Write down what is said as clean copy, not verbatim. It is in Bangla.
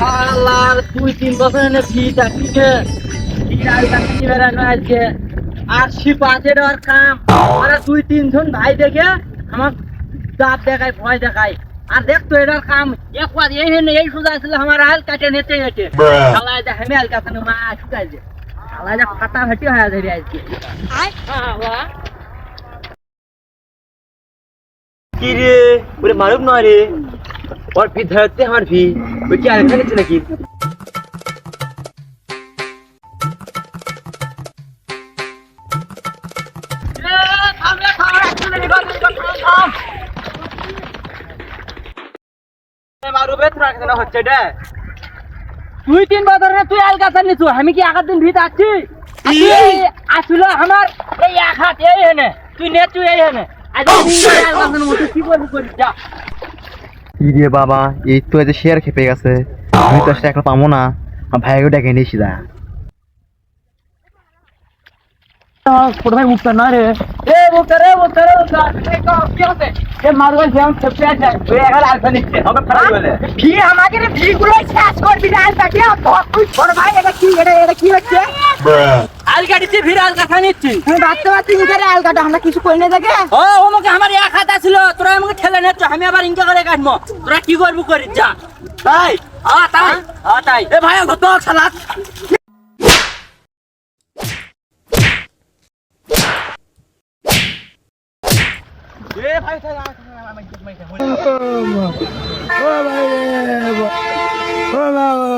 আল্লাহর 2-3 বছর এনে ভিটা কিনে ভিড় কিনে বেড়ানো আজকে আর শিপাতের আর কাম ওরা 2-3 জন ভাই দেখে আমার দাঁত দেখায় ভয় দেখায় আর দেখতো এটার কাম একবার এই হেনে এই সোজা ছিল আমার হাল কাটে নেতে নেতে শালা যা হেমে হাল কাটানো মা শুকাই যে শালা যা ফাটা ফাটি হয়ে ধরে আজকে কি রে ওরে মারুক না রে ওর ফি ধরতে আমার ফি ওই কি আরেকটা নিচ্ছে নাকি হচ্ছে এটা 2-3 বছর তুই আল কাটা নিছু আমি কি আগার দিন ভিত আছি আসলে আমার এই এক হাত এই হেনে তুই নে তুই এই হেনে আজ আল কাটার মতো কি বলবি করি যা কি রে বাবা এই তো যে শেয়ার খেপে গেছে আমি তো আসলে এখন পাবো না ভাইকে ডেকে নিয়েছি দা ছোট ভাই মুক্তা না রে মুক্তা কি হচ্ছে মারুল যেমন খেপে আছে এখানে আলফা নিচ্ছে হবে খারাপ বলে ভি আমাকে রে ভি গুলো শেষ করবি না আলফা কি তুই ছোট ভাই এটা কি হচ্ছে আল গাড়িতে ভিড় আল কাটা নিচ্ছি তুমি বাচ্চা বাচ্চা ইনকারে আলকাটা আমরা কিছু কই না দেখে ও আমাকে আমার এক হাত ছিল তোরা আমাকে ঠেলে নেচ্ছ আমি আবার ইনকা করে কাটবো তোরা কি করবি করিস যা তাই তাই এ ভাই ধর শালা এ ভাই ও ভাই রে ও বাবা